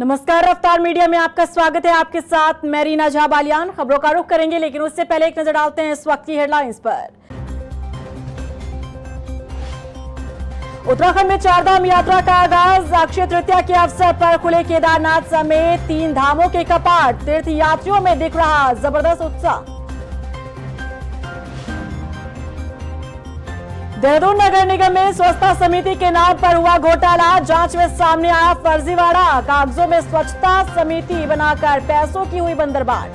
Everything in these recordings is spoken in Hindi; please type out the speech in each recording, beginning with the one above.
नमस्कार, रफ्तार मीडिया में आपका स्वागत है। आपके साथ मैं रीना झा बालियान। खबरों का रुख करेंगे, लेकिन उससे पहले एक नजर डालते हैं इस वक्त की हेडलाइंस पर। उत्तराखंड में चारधाम यात्रा का आगाज। अक्षय तृतीया के अवसर पर खुले केदारनाथ समेत 3 धामों के कपाट। तीर्थ यात्रियों में दिख रहा जबरदस्त उत्साह। देहरादून नगर निगम में स्वच्छता समिति के नाम पर हुआ घोटाला। जांच में सामने आया फर्जीवाड़ा। कागजों में स्वच्छता समिति बनाकर पैसों की हुई बंदरबाट।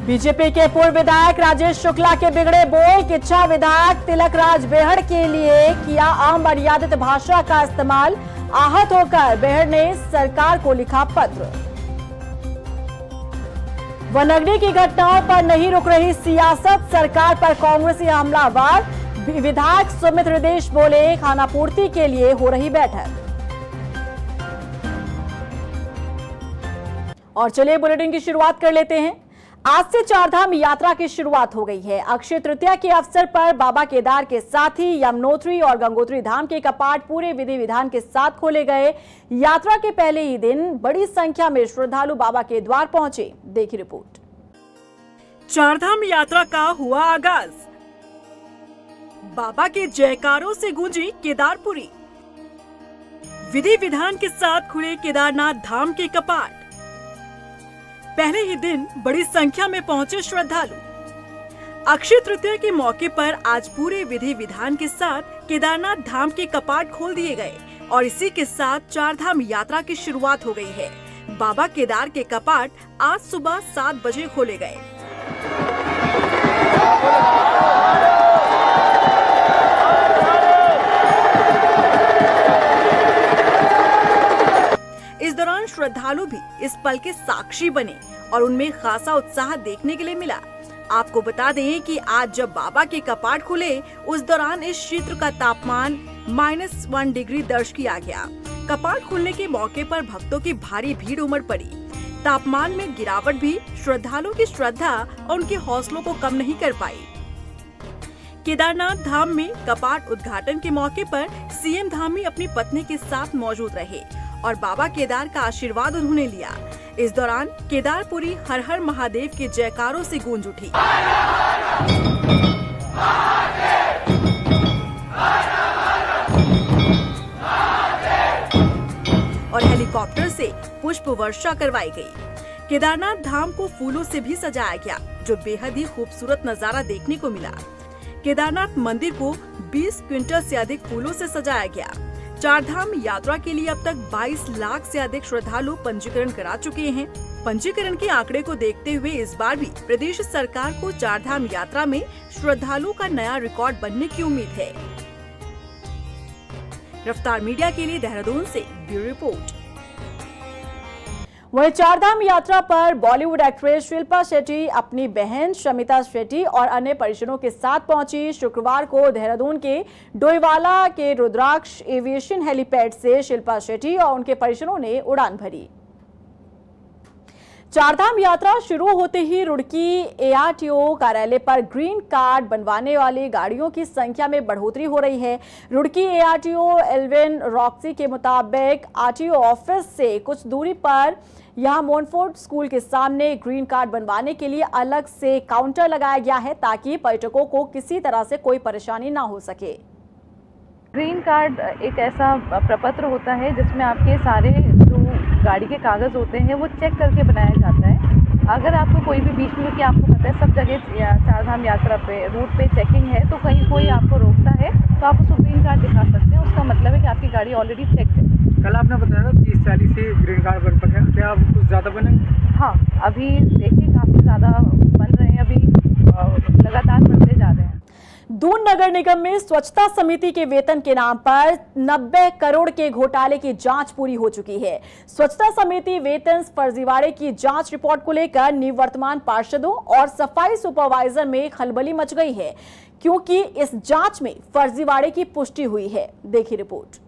बीजेपी के पूर्व विधायक राजेश शुक्ला के बिगड़े बोल। किच्छा विधायक तिलक राज बेहड़ के लिए किया अमर्यादित भाषा का इस्तेमाल। आहत होकर बेहड़ ने सरकार को लिखा पत्र। वनअग्नि की घटनाओं पर नहीं रुक रही सियासत। सरकार पर कांग्रेसी हमलावर। विधायक सुमित हृदेश बोले, खानापूर्ति के लिए हो रही बैठक। और चलिए बुलेटिन की शुरुआत कर लेते हैं। आज से चारधाम यात्रा की शुरुआत हो गई है। अक्षय तृतीया के अवसर पर बाबा केदार के साथ ही यमुनोत्री और गंगोत्री धाम के कपाट पूरे विधि विधान के साथ खोले गए। यात्रा के पहले ही दिन बड़ी संख्या में श्रद्धालु बाबा के द्वार पहुंचे। देखिए रिपोर्ट। चारधाम यात्रा का हुआ आगाज। बाबा के जयकारों से गूंजी केदारपुरी। विधि विधान के साथ खुले केदारनाथ धाम के कपाट। पहले ही दिन बड़ी संख्या में पहुंचे श्रद्धालु। अक्षय तृतीया के मौके पर आज पूरे विधि विधान के साथ केदारनाथ धाम के कपाट खोल दिए गए और इसी के साथ चारधाम यात्रा की शुरुआत हो गई है। बाबा केदार के कपाट आज सुबह 7 बजे खोले गए। इस दौरान श्रद्धालु भी इस पल के साक्षी बने और उनमें खासा उत्साह देखने के लिए मिला। आपको बता दें कि आज जब बाबा के कपाट खुले उस दौरान इस क्षेत्र का तापमान -1 डिग्री दर्ज किया गया। कपाट खुलने के मौके पर भक्तों की भारी भीड़ उमड़ पड़ी। तापमान में गिरावट भी श्रद्धालुओं की श्रद्धा और उनके हौसलों को कम नहीं कर पाई। केदारनाथ धाम में कपाट उद्घाटन के मौके पर सीएम धामी अपनी पत्नी के साथ मौजूद रहे और बाबा केदार का आशीर्वाद उन्होंने लिया। इस दौरान केदारपुरी हर हर महादेव के जयकारों से गूंज उठी। और हेलीकॉप्टर से पुष्प वर्षा करवाई गई। केदारनाथ धाम को फूलों से भी सजाया गया, जो बेहद ही खूबसूरत नजारा देखने को मिला। केदारनाथ मंदिर को 20 क्विंटल से अधिक फूलों से सजाया गया। चारधाम यात्रा के लिए अब तक 22 लाख से अधिक श्रद्धालु पंजीकरण करा चुके हैं। पंजीकरण के आंकड़े को देखते हुए इस बार भी प्रदेश सरकार को चारधाम यात्रा में श्रद्धालुओं का नया रिकॉर्ड बनने की उम्मीद है। रफ्तार मीडिया के लिए देहरादून से ब्यूरो रिपोर्ट। वहीं चारधाम यात्रा पर बॉलीवुड एक्ट्रेस शिल्पा शेट्टी अपनी बहन शमिता शेट्टी और अन्य परिजनों के साथ पहुंची। शुक्रवार को देहरादून के डोईवाला के रुद्राक्ष एविएशन हेलीपैड से शिल्पा शेट्टी और उनके परिजनों ने उड़ान भरी। चारधाम यात्रा शुरू होते ही रुड़की एआरटीओ कार्यालय पर ग्रीन कार्ड बनवाने वाली गाड़ियों की संख्या में बढ़ोतरी हो रही है। रुड़की एआरटीओ एल्विन रॉक्सी के मुताबिक आरटीओ ऑफिस से कुछ दूरी पर यहां मोनफोर्ड स्कूल के सामने ग्रीन कार्ड बनवाने के लिए अलग से काउंटर लगाया गया है, ताकि पर्यटकों को किसी तरह से कोई परेशानी ना हो सके। ग्रीन कार्ड एक ऐसा प्रपत्र होता है जिसमें आपके सारे जो गाड़ी के कागज़ होते हैं वो चेक करके बनाया जाता है। अगर आपको कोई भी बीच में, कि आपको पता है सब जगह चारधाम यात्रा पे रूट पे चेकिंग है, तो कहीं कोई आपको रोकता है तो आप उसको ग्रीन कार्ड दिखा सकते हैं। उसका मतलब है कि आपकी गाड़ी ऑलरेडी चेक है। कल आपने बताया 30-40 से ग्रीन कार्ड बन पड़े, क्या आप कुछ ज़्यादा बनेंगे? हाँ, अभी देखिए काफ़ी ज़्यादा बन रहे हैं, अभी लगातार बढ़ते जा रहे हैं। दून नगर निगम में स्वच्छता समिति के वेतन के नाम पर 90 करोड़ के घोटाले की जांच पूरी हो चुकी है। स्वच्छता समिति वेतन फर्जीवाड़े की जांच रिपोर्ट को लेकर निवर्तमान पार्षदों और सफाई सुपरवाइजर में खलबली मच गई है, क्योंकि इस जांच में फर्जीवाड़े की पुष्टि हुई है। देखिए रिपोर्ट।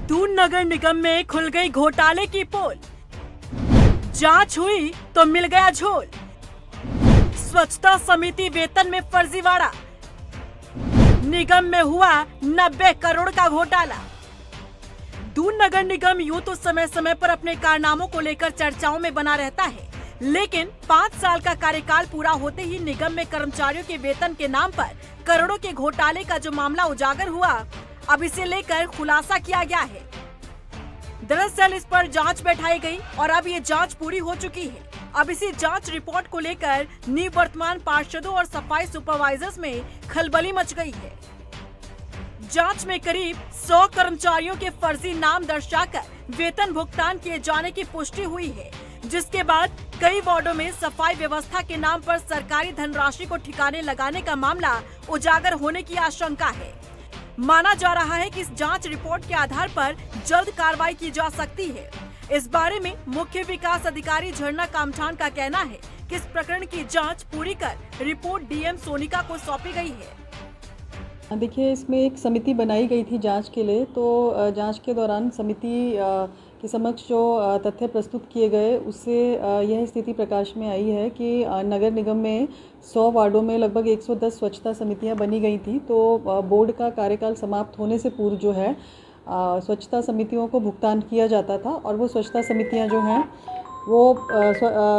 दून नगर निगम में खुल गई घोटाले की पोल। जांच हुई तो मिल गया झोल। स्वच्छता समिति वेतन में फर्जीवाड़ा। निगम में हुआ 90 करोड़ का घोटाला। दून नगर निगम यूं तो समय समय पर अपने कारनामों को लेकर चर्चाओं में बना रहता है, लेकिन 5 साल का कार्यकाल पूरा होते ही निगम में कर्मचारियों के वेतन के नाम पर करोड़ों के घोटाले का जो मामला उजागर हुआ, अब इसे लेकर खुलासा किया गया है। दरअसल इस पर जांच बैठाई गई और अब ये जांच पूरी हो चुकी है। अब इसी जांच रिपोर्ट को लेकर निवर्तमान पार्षदों और सफाई सुपरवाइजर्स में खलबली मच गई है। जांच में करीब 100 कर्मचारियों के फर्जी नाम दर्शाकर वेतन भुगतान किए जाने की पुष्टि हुई है, जिसके बाद कई वार्डों में सफाई व्यवस्था के नाम पर सरकारी धनराशि को ठिकाने लगाने का मामला उजागर होने की आशंका है। माना जा रहा है कि इस जांच रिपोर्ट के आधार पर जल्द कार्रवाई की जा सकती है। इस बारे में मुख्य विकास अधिकारी झरना कामठान का कहना है कि इस प्रकरण की जांच पूरी कर रिपोर्ट डीएम सोनिका को सौंपी गई है। देखिए, इसमें एक समिति बनाई गई थी जांच के लिए। तो जांच के दौरान समिति के समक्ष जो तथ्य प्रस्तुत किए गए, उससे यह स्थिति प्रकाश में आई है कि नगर निगम में 100 वार्डों में लगभग 110 स्वच्छता समितियां बनी गई थी। तो बोर्ड का कार्यकाल समाप्त होने से पूर्व जो है स्वच्छता समितियों को भुगतान किया जाता था और वो स्वच्छता समितियां जो हैं वो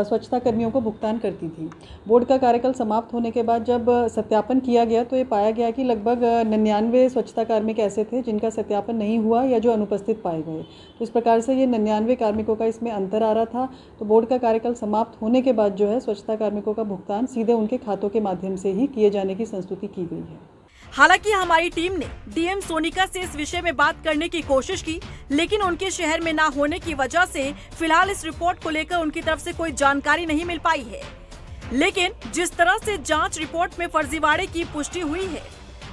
स्वच्छता कर्मियों को भुगतान करती थी। बोर्ड का कार्यकाल समाप्त होने के बाद जब सत्यापन किया गया तो ये पाया गया कि लगभग 99 स्वच्छता कार्मिक ऐसे थे जिनका सत्यापन नहीं हुआ या जो अनुपस्थित पाए गए। तो इस प्रकार से ये 99 कार्मिकों का इसमें अंतर आ रहा था। तो बोर्ड का कार्यकाल समाप्त होने के बाद जो है स्वच्छता कार्मिकों का भुगतान सीधे उनके खातों के माध्यम से ही किए जाने की संस्तुति की गई है। हालांकि हमारी टीम ने डीएम सोनिका से इस विषय में बात करने की कोशिश की, लेकिन उनके शहर में ना होने की वजह से फिलहाल इस रिपोर्ट को लेकर उनकी तरफ से कोई जानकारी नहीं मिल पाई है। लेकिन जिस तरह से जांच रिपोर्ट में फर्जीवाड़े की पुष्टि हुई है,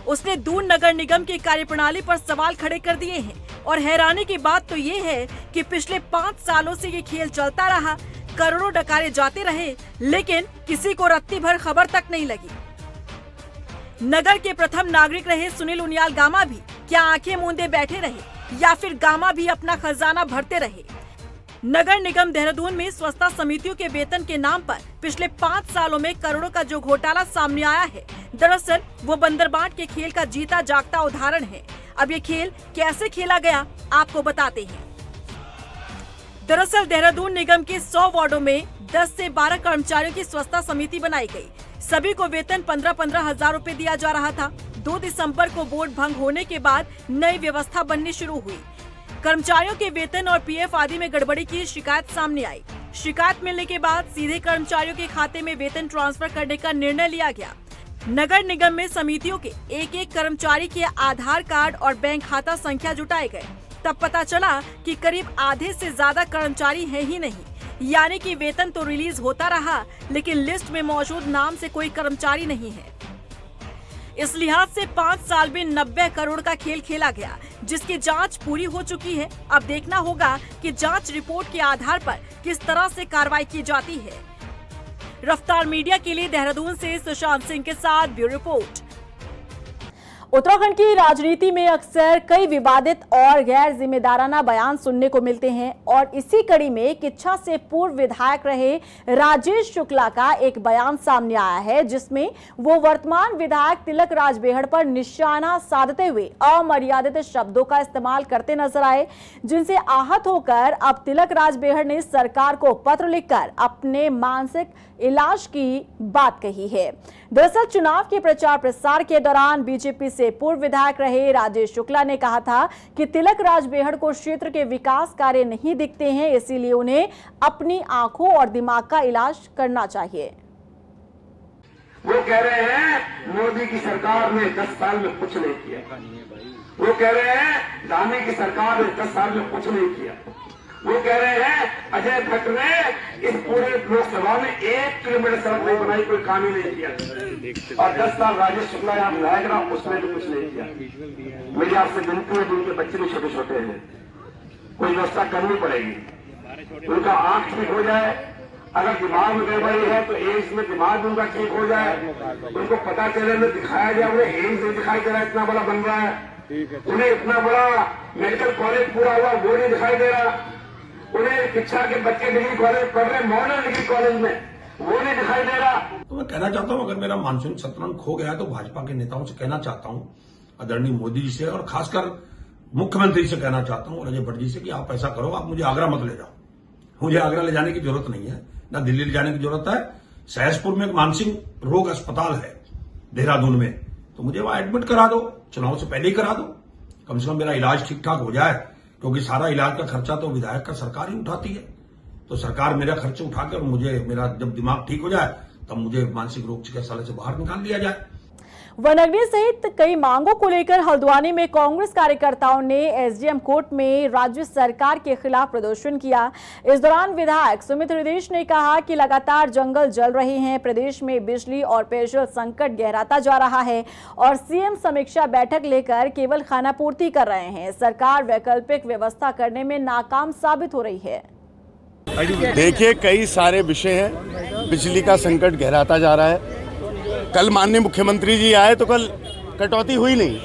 उसने दून नगर निगम की कार्यप्रणाली पर सवाल खड़े कर दिए हैं। और हैरानी की बात तो ये है कि पिछले 5 सालों से ये खेल चलता रहा, करोड़ों डकारे जाते रहे, लेकिन किसी को रत्ती भर खबर तक नहीं लगी। नगर के प्रथम नागरिक रहे सुनील उनियाल गामा भी क्या आंखें मूंदे बैठे रहे या फिर गामा भी अपना खजाना भरते रहे? नगर निगम देहरादून में स्वच्छता समितियों के वेतन के नाम पर पिछले 5 सालों में करोड़ों का जो घोटाला सामने आया है, दरअसल वो बंदरबाट के खेल का जीता जागता उदाहरण है। अब ये खेल कैसे खेला गया, आपको बताते हैं। दरअसल देहरादून निगम के 100 वार्डों में 10 से 12 कर्मचारियों की स्वच्छता समिति बनाई गई। सभी को वेतन 15-15 हजार रूपए दिया जा रहा था। 2 दिसंबर को बोर्ड भंग होने के बाद नई व्यवस्था बननी शुरू हुई। कर्मचारियों के वेतन और पीएफ आदि में गड़बड़ी की शिकायत सामने आई। शिकायत मिलने के बाद सीधे कर्मचारियों के खाते में वेतन ट्रांसफर करने का निर्णय लिया गया। नगर निगम में समितियों के एक कर्मचारी के आधार कार्ड और बैंक खाता संख्या जुटाए गए। तब पता चला कि करीब आधे से ज्यादा कर्मचारी है ही नहीं, यानी कि वेतन तो रिलीज होता रहा, लेकिन लिस्ट में मौजूद नाम से कोई कर्मचारी नहीं है। इस लिहाज से 5 साल में 90 करोड़ का खेल खेला गया, जिसकी जांच पूरी हो चुकी है। अब देखना होगा कि जांच रिपोर्ट के आधार पर किस तरह से कार्रवाई की जाती है। रफ्तार मीडिया के लिए देहरादून से सुशांत सिंह के साथ ब्यूरो रिपोर्ट। उत्तराखंड की राजनीति में अक्सर कई विवादित और गैर जिम्मेदाराना बयान सुनने को मिलते हैं और इसी कड़ी में किच्छा से पूर्व विधायक रहे राजेश शुक्ला का एक बयान सामने आया है, जिसमें वो वर्तमान विधायक तिलक राज बेहड़ पर निशाना साधते हुए अमर्यादित शब्दों का इस्तेमाल करते नजर आए, जिनसे आहत होकर अब तिलक राज बेहड़ ने सरकार को पत्र लिखकर अपने मानसिक इलाज की बात कही है। दरअसल चुनाव के प्रचार प्रसार के दौरान बीजेपी से पूर्व विधायक रहे राजेश शुक्ला ने कहा था कि तिलक राज बेहड़ को क्षेत्र के विकास कार्य नहीं दिखते हैं, इसीलिए उन्हें अपनी आंखों और दिमाग का इलाज करना चाहिए। वो कह रहे हैं मोदी की सरकार ने 10 साल में कुछ नहीं किया। वो कह रहे हैं दानी की सरकार ने 10 साल में कुछ नहीं किया। वो कह रहे हैं अजय भट्ट ने इस पूरे लोकसभा में 1 किलोमीटर सड़क नहीं बनाई, कोई काम ही नहीं किया। और 10 साल राजेश शुक्ला यहाँ विधायक रहा, उसने भी कुछ नहीं किया। मेरी आपसे विनती है, जिनके बच्चे भी छोटे छोटे हैं, कोई व्यवस्था करनी पड़ेगी। उनका आंख ठीक हो जाए, अगर दिमाग में गड़बड़ी है तो एम्स में दिमाग उनका ठीक हो जाए। उनको पता चले में दिखाया जाए, उन्हें एम्स नहीं दिखाई दे रहा, इतना बड़ा बन रहा है। उन्हें इतना बड़ा मेडिकल कॉलेज पूरा हुआ, वो नहीं दिखाई दे रहा। उन्हें शिक्षा के बच्चे डिग्री कॉलेज पढ़ रहे, मॉडर्न डिग्री कॉलेज में, वो नहीं दिखाई दे रहा। तो मैं कहना चाहता हूं, अगर मेरा मानसिक संतुलन खो गया है तो भाजपा के नेताओं से कहना चाहता हूं, आदरणीय मोदी जी से और खासकर मुख्यमंत्री से कहना चाहता हूं और अजय भट्ट जी से कि आप ऐसा करो, आप मुझे आगरा मत ले जाओ। मुझे आगरा ले जाने की जरूरत नहीं है, ना दिल्ली ले जाने की जरूरत है। सहसपुर में एक मानसिक रोग अस्पताल है देहरादून में, तो मुझे वहां एडमिट करा दो, चुनाव से पहले ही करा दो, कम से कम मेरा इलाज ठीक ठाक हो जाए, क्योंकि सारा इलाज का खर्चा तो विधायक का सरकार ही उठाती है। तो सरकार मेरा खर्च उठाकर मुझे, मेरा जब दिमाग ठीक हो जाए तब मुझे मानसिक रोग चिकित्सालय से बाहर निकाल दिया जाए। वनअग्नि सहित कई मांगों को लेकर हल्द्वानी में कांग्रेस कार्यकर्ताओं ने एसडीएम कोर्ट में राज्य सरकार के खिलाफ प्रदर्शन किया। इस दौरान विधायक सुमित हृदयेश ने कहा कि लगातार जंगल जल रहे हैं, प्रदेश में बिजली और पेयजल संकट गहराता जा रहा है और सीएम समीक्षा बैठक लेकर केवल खानापूर्ति कर रहे हैं। सरकार वैकल्पिक व्यवस्था करने में नाकाम साबित हो रही है। देखिए, कई सारे विषय हैं। बिजली का संकट गहराता जा रहा है। कल माननीय मुख्यमंत्री जी आए तो कल कटौती हुई नहीं,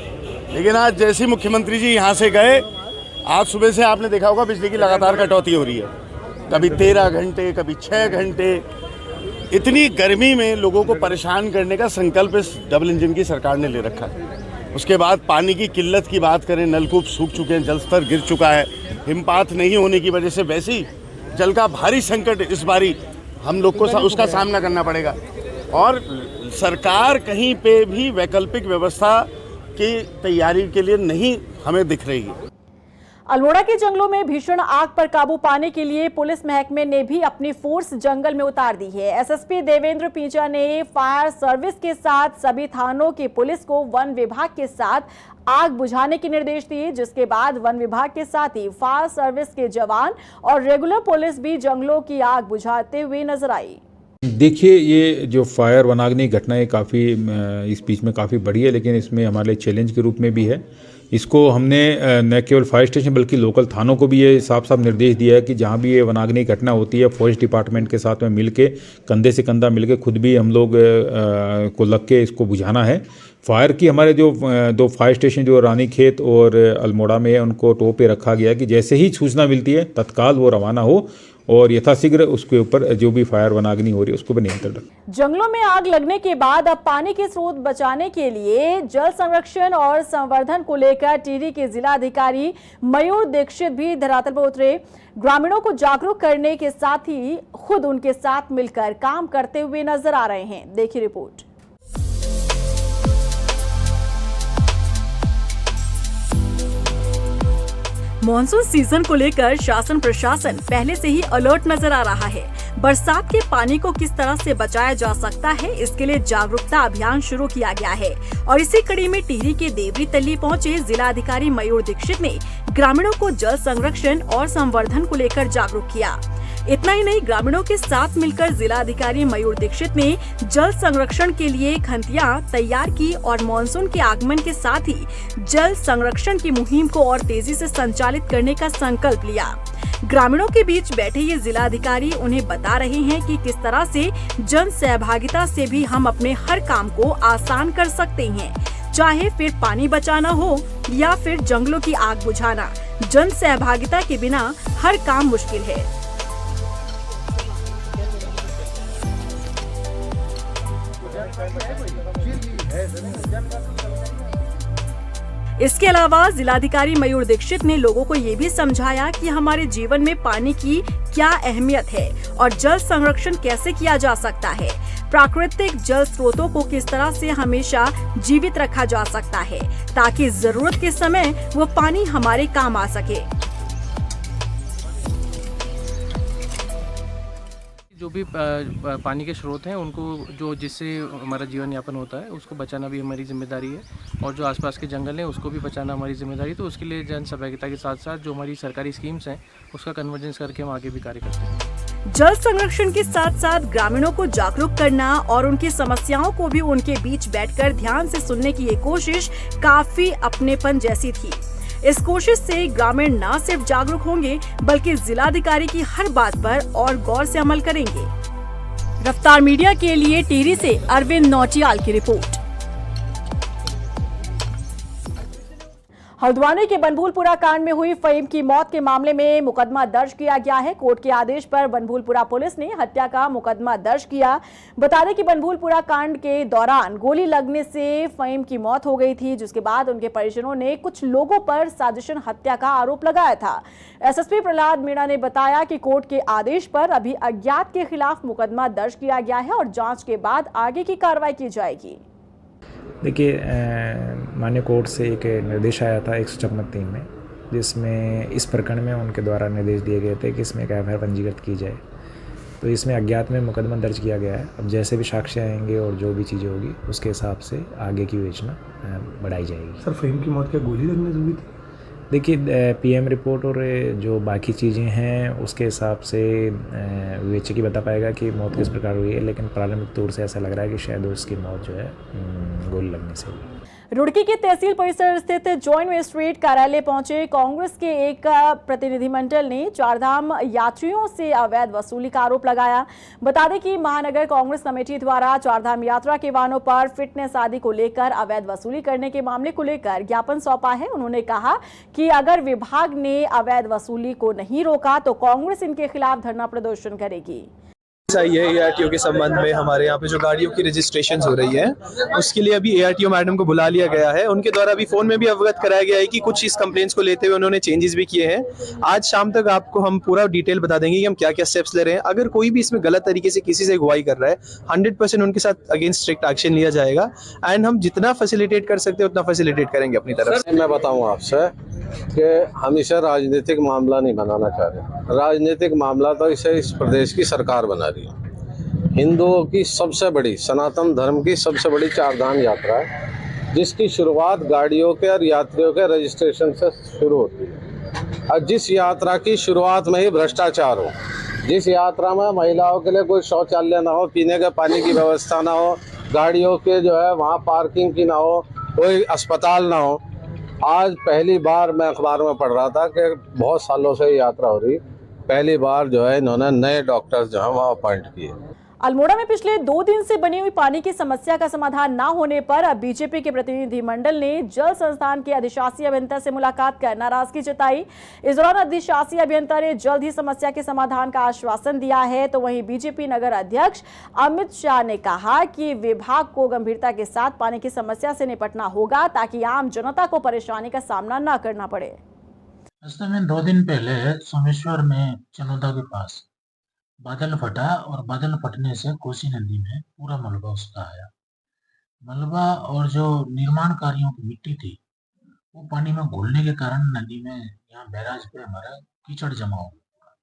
लेकिन आज जैसे मुख्यमंत्री जी यहाँ से गए, आज सुबह से आपने देखा होगा बिजली की लगातार कटौती हो रही है। कभी 13 घंटे, कभी 6 घंटे। इतनी गर्मी में लोगों को परेशान करने का संकल्प इस डबल इंजन की सरकार ने ले रखा है। उसके बाद पानी की किल्लत की बात करें, नलकूप सूख चुके हैं, जल स्तर गिर चुका है। हिमपात नहीं होने की वजह से वैसे ही जल का भारी संकट इस बारी हम लोग को उसका सामना करना पड़ेगा। और सरकार कहीं पे भी वैकल्पिक व्यवस्था की तैयारी के लिए नहीं हमें दिख रही है। अल्मोड़ा के जंगलों में भीषण आग पर काबू पाने के लिए पुलिस महकमे ने भी अपनी फोर्स जंगल में उतार दी है। एसएसपी देवेंद्र पींचा ने फायर सर्विस के साथ सभी थानों की पुलिस को वन विभाग के साथ आग बुझाने के निर्देश दिए, जिसके बाद वन विभाग के साथ ही फायर सर्विस के जवान और रेगुलर पुलिस भी जंगलों की आग बुझाते हुए नजर आई। देखिए, ये जो फायर वनाग्नि घटनाएं काफ़ी इस बीच में काफ़ी बढ़ी है, लेकिन इसमें हमारे लिए चैलेंज के रूप में भी है। इसको हमने न केवल फायर स्टेशन बल्कि लोकल थानों को भी ये साफ साफ निर्देश दिया है कि जहाँ भी ये वनाग्नि घटना होती है, फॉरेस्ट डिपार्टमेंट के साथ में मिलके, कंधे से कंधा मिलके खुद भी हम लोग को लग के इसको बुझाना है। फायर की हमारे जो 2 फायर स्टेशन जो रानीखेत और अल्मोड़ा में है, उनको टॉप पे रखा गया कि जैसे ही सूचना मिलती है तत्काल वो रवाना हो और यथाशीघ्र उसके ऊपर जो भी फायर वनाग्नि हो रही है उसको भी नियंत्रण रखें। जंगलों में आग लगने के बाद अब पानी के स्रोत बचाने के लिए जल संरक्षण और संवर्धन को लेकर टिहरी के जिलाधिकारी मयूर दीक्षित भी धरातल पर उतरे। ग्रामीणों को जागरूक करने के साथ ही खुद उनके साथ मिलकर काम करते हुए नजर आ रहे हैं। देखिए रिपोर्ट। मॉनसून सीजन को लेकर शासन प्रशासन पहले से ही अलर्ट नजर आ रहा है। बरसात के पानी को किस तरह से बचाया जा सकता है, इसके लिए जागरूकता अभियान शुरू किया गया है और इसी कड़ी में टिहरी के देवरी तल्ली पहुंचे जिलाधिकारी मयूर दीक्षित ने ग्रामीणों को जल संरक्षण और संवर्धन को लेकर जागरूक किया। इतना ही नहीं, ग्रामीणों के साथ मिलकर जिलाधिकारी मयूर दीक्षित ने जल संरक्षण के लिए खंतियां तैयार की और मानसून के आगमन के साथ ही जल संरक्षण की मुहिम को और तेजी से संचालित करने का संकल्प लिया। ग्रामीणों के बीच बैठे ये जिलाधिकारी उन्हें बता रहे हैं कि किस तरह से जन सहभागिता से भी हम अपने हर काम को आसान कर सकते हैं, चाहे फिर पानी बचाना हो या फिर जंगलों की आग बुझाना। जन सहभागिता के बिना हर काम मुश्किल है। इसके अलावा जिलाधिकारी मयूर दीक्षित ने लोगों को ये भी समझाया कि हमारे जीवन में पानी की क्या अहमियत है और जल संरक्षण कैसे किया जा सकता है। प्राकृतिक जल स्रोतों को किस तरह से हमेशा जीवित रखा जा सकता है ताकि जरूरत के समय वो पानी हमारे काम आ सके। जो भी पानी के स्रोत हैं उनको जिससे हमारा जीवन यापन होता है उसको बचाना भी हमारी जिम्मेदारी है और जो आसपास के जंगल हैं उसको भी बचाना हमारी जिम्मेदारी है। तो उसके लिए जन सहभागिता के साथ साथ जो हमारी सरकारी स्कीम्स हैं उसका कन्वर्जेंस करके हम आगे भी कार्य करते हैं। जल संरक्षण के साथ साथ ग्रामीणों को जागरूक करना और उनकी समस्याओं को भी उनके बीच बैठकर ध्यान से सुनने की ये कोशिश काफी अपनेपन जैसी थी। इस कोशिश से ग्रामीण न सिर्फ जागरूक होंगे बल्कि जिलाधिकारी की हर बात पर और गौर से अमल करेंगे। रफ्तार मीडिया के लिए टिहरी से अरविंद नौटियाल की रिपोर्ट। हल्द्वानी के बनभूलपुरा कांड में हुई फहीम की मौत के मामले में मुकदमा दर्ज किया गया है। कोर्ट के आदेश पर बनभूलपुरा पुलिस ने हत्या का मुकदमा दर्ज किया। बता दें कि बनभूलपुरा कांड के दौरान गोली लगने से फहीम की मौत हो गई थी, जिसके बाद उनके परिजनों ने कुछ लोगों पर साजिशन हत्या का आरोप लगाया था। एसएसपी प्रहलाद मीणा ने बताया कि कोर्ट के आदेश पर अभी अज्ञात के खिलाफ मुकदमा दर्ज किया गया है और जाँच के बाद आगे की कार्रवाई की जाएगी। देखिए, माननीय कोर्ट से एक निर्देश आया था 156(3) में, जिसमें इस प्रकरण में उनके द्वारा निर्देश दिए गए थे कि इसमें एक एफआईआर पंजीकृत की जाए। तो इसमें अज्ञात में मुकदमा दर्ज किया गया है। अब जैसे भी साक्ष्य आएंगे और जो भी चीज़ें होगी उसके हिसाब से आगे की विवेचना बढ़ाई जाएगी। सर, फहीम की मौत क्या गोली लगने से हुई थी? देखिए, पीएम रिपोर्ट और जो बाकी चीज़ें हैं उसके हिसाब से विवेचक ही बता पाएगा कि मौत किस प्रकार हुई है, लेकिन प्रारंभिक तौर से ऐसा लग रहा है कि शायद उसकी मौत जो है गोली लगने से हुई। रुड़की के तहसील परिसर स्थित जॉइंट मजिस्ट्रेट कार्यालय पहुंचे कांग्रेस के एक प्रतिनिधिमंडल ने चारधाम यात्रियों से अवैध वसूली का आरोप लगाया। बता दें कि महानगर कांग्रेस कमेटी द्वारा चारधाम यात्रा के वाहनों पर फिटनेस आदि को लेकर अवैध वसूली करने के मामले को लेकर ज्ञापन सौंपा है। उन्होंने कहा कि अगर विभाग ने अवैध वसूली को नहीं रोका तो कांग्रेस इनके खिलाफ धरना प्रदर्शन करेगी। चाहिए एआरटीओ के संबंध में हमारे यहाँ पे जो गाड़ियों की रजिस्ट्रेशन हो रही है उसके लिए अभी एआरटीओ मैडम को बुला लिया गया है। उनके द्वारा अभी फोन में भी अवगत कराया गया है कि कुछ इस कंप्लेंट्स को लेते हुए उन्होंने चेंजेस भी किए हैं। आज शाम तक आपको हम पूरा डिटेल बता देंगे कि हम क्या क्या स्टेप्स ले रहे हैं। अगर कोई भी इसमें गलत तरीके से किसी से अगुवाई कर रहा है 100% उनके साथ अगेंस्ट स्ट्रिक्ट एक्शन लिया जाएगा एंड हम जितना फैसिलिटेट कर सकते हैं उतना फैसिलिटेट करेंगे अपनी तरफ से। मैं बताऊँ आपसे कि हम इसे राजनीतिक मामला नहीं बनाना चाह रहे। राजनीतिक मामला तो इसे इस प्रदेश की सरकार बना रही है। हिंदुओं की सबसे बड़ी, सनातन धर्म की सबसे बड़ी चारधाम यात्रा है, जिसकी शुरुआत गाड़ियों के और यात्रियों के रजिस्ट्रेशन से शुरू होती है। और जिस यात्रा की शुरुआत में ही भ्रष्टाचार हो, जिस यात्रा में महिलाओं के लिए कोई शौचालय ना हो, पीने के पानी की व्यवस्था ना हो, गाड़ियों के जो है वहाँ पार्किंग की ना हो, कोई अस्पताल ना हो। आज पहली बार मैं अखबार में पढ़ रहा था कि बहुत सालों से यात्रा हो रही, पहली बार जो है इन्होंने नए डॉक्टर्स जो है वहाँ अपॉइंट किए। अल्मोड़ा में पिछले 2 दिन से बनी हुई पानी की समस्या का समाधान न होने पर अब बीजेपी के प्रतिनिधिमंडल ने जल संस्थान के अधिशासी अभियंता से मुलाकात कर नाराजगी जताई। इस दौरान अधिशासी अभियंता ने जल्द ही समस्या के समाधान का आश्वासन दिया है। तो वहीं बीजेपी नगर अध्यक्ष अमित शाह ने कहा कि विभाग को गंभीरता के साथ पानी की समस्या से निपटना होगा ताकि आम जनता को परेशानी का सामना न करना पड़े। 2 दिन पहले सोमेश्वर में चनौदा के पास बादल फटा और बादल फटने से कोसी नदी में पूरा मलबा उसका आया। मलबा और जो निर्माण कार्यों की मिट्टी थी वो पानी में घुलने के कारण नदी में यहाँ बैराज पे हमारा कीचड़ जमा हो गया।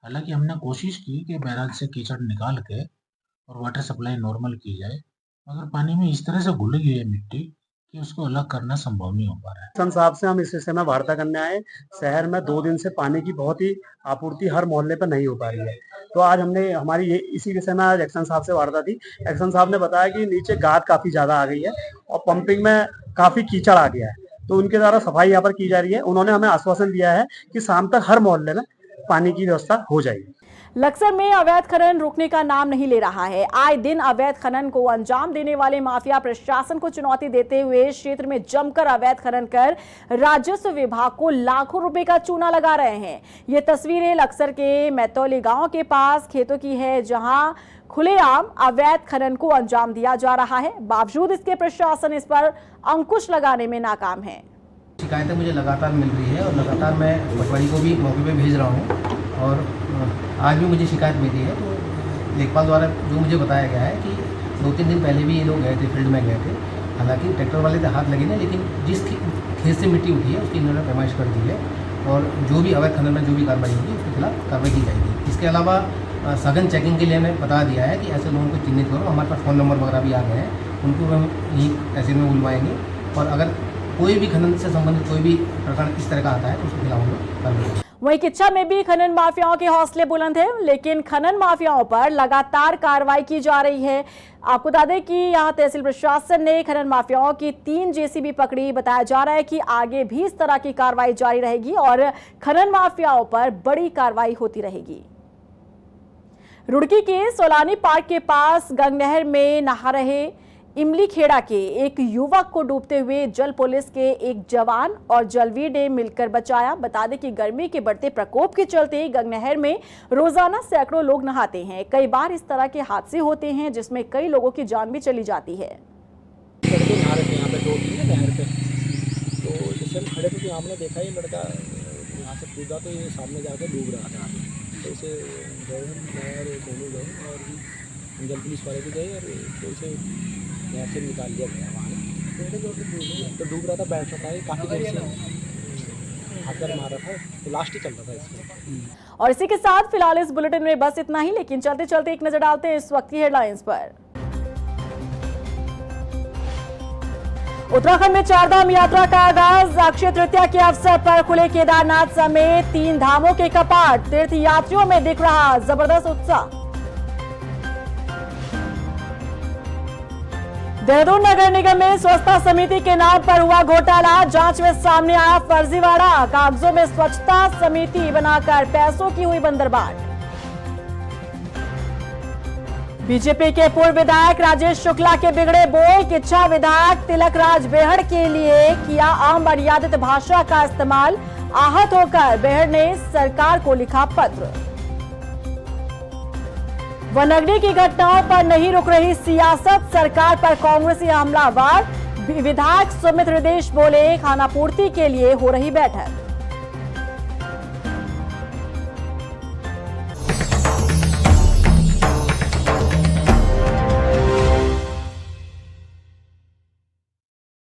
हालांकि हमने कोशिश की कि बैराज से कीचड़ निकाल के और वाटर सप्लाई नॉर्मल की जाए, मगर पानी में इस तरह से घुल गई है मिट्टी कि उसको अलग करना संभव नहीं हो पा रहा है। एक्शन साहब से हम इस विषय में वार्ता करने आए। शहर में 2 दिन से पानी की बहुत ही आपूर्ति हर मोहल्ले पर नहीं हो पा रही है, तो आज हमने हमारी इसी विषय में आज एक्शन साहब से वार्ता थी। एक्शन साहब ने बताया कि नीचे गाद काफी ज्यादा आ गई है और पंपिंग में काफी कीचड़ आ गया है, तो उनके द्वारा सफाई यहाँ पर की जा रही है। उन्होंने हमें आश्वासन दिया है कि शाम तक हर मोहल्ले में पानी की व्यवस्था हो जाएगी। लक्सर में अवैध खनन रुकने का नाम नहीं ले रहा है। आए दिन अवैध खनन को अंजाम देने वाले माफिया प्रशासन को चुनौती देते हुए क्षेत्र में जमकर अवैध खनन कर राजस्व विभाग को लाखों रुपए का चूना लगा रहे हैं। ये तस्वीरें लक्सर के मैतौली गांव के पास खेतों की है, जहां खुलेआम अवैध खनन को अंजाम दिया जा रहा है। बावजूद इसके प्रशासन इस पर अंकुश लगाने में नाकाम है। शिकायतें मुझे लगातार मिल रही है और लगातार मैं पटवारी को भी मौके पे भेज रहा हूँ और आज भी मुझे शिकायत मिली है। तो लेखपाल द्वारा जो मुझे बताया गया है कि 2-3 दिन पहले भी ये लोग गए थे, फील्ड में गए थे। हालांकि ट्रैक्टर वाले तो हाथ लगे नहीं, लेकिन जिस खेत से मिट्टी उठी है उसकी इन्होंने पैमाइश कर दी है और जो भी अवैध खनन में जो भी कार्रवाई होगी उसके खिलाफ कार्रवाई की जाएगी। इसके अलावा सघन चेकिंग के लिए हमें बता दिया है कि ऐसे लोगों को चिन्हित करो। हमारे पास फ़ोन नंबर वगैरह भी आ गए हैं, उनको हम यही तहसील में बुलवाएंगे और अगर कोई भी खनन से संबंधित कोई भी प्रकरण इस तरह का आता है तो उसके खिलाफ हम लोग कार्रवाई। वहीं किच्छा में भी खनन माफियाओं के हौसले बुलंद हैं, लेकिन खनन माफियाओं पर लगातार कार्रवाई की जा रही है। आपको बता दें कि यहां तहसील प्रशासन ने खनन माफियाओं की 3 जेसीबी पकड़ी। बताया जा रहा है कि आगे भी इस तरह की कार्रवाई जारी रहेगी और खनन माफियाओं पर बड़ी कार्रवाई होती रहेगी। रुड़की के सोलानी पार्क के पास गंग नहर में नहा रहे इमली खेड़ा के एक युवक को डूबते हुए जल पुलिस के एक जवान और जलवीर ने मिलकर बचाया। बता दें कि गर्मी के बढ़ते प्रकोप के चलते गंगा नहर में रोजाना सैकड़ों लोग नहाते हैं। कई बार इस तरह के हादसे होते हैं जिसमें कई लोगों की जान भी चली जाती है। यहाँ पे नहर पे तो जैसे हम खड़े थे तो हमने देखा ये लड़का यहाँ से कूदा तो ये सामने जाके डूब रहा था। तो इसे नहर दोनों गए और जल पुलिस वाले भी गए और तो इसे नहर से निकाल दिया गया। वहाँ तो डूब रहा था, बैठ रहा था, काफ़ी देर से हाथ मार रहा था, तो लास्ट ही चल रहा था इसमें। और इसी के साथ फिलहाल इस बुलेटिन में बस इतना ही, लेकिन चलते चलते एक नजर डालते हैं इस वक्त की हेडलाइंस पर। उत्तराखंड में चारधाम यात्रा का आगाज। अक्षय तृतीया के अवसर पर खुले केदारनाथ समेत 3 धामों के कपाट। तीर्थ यात्रियों में दिख रहा जबरदस्त उत्साह। देहरादून नगर निगम में स्वच्छता समिति के नाम पर हुआ घोटाला। जांच में सामने आया फर्जीवाड़ा। कागजों में स्वच्छता समिति बनाकर पैसों की हुई बंदरबाट। बीजेपी के पूर्व विधायक राजेश शुक्ला के बिगड़े बोल। इच्छा विधायक तिलक राज बेहड़ के लिए किया अमर्यादित भाषा का इस्तेमाल। आहत होकर बेहड़ ने सरकार को लिखा पत्र। वनअग्नि की घटनाओं पर नहीं रुक रही सियासत। सरकार पर कांग्रेसी हमलावर। विधायक सुमित हृदेश बोले खानापूर्ति के लिए हो रही बैठक।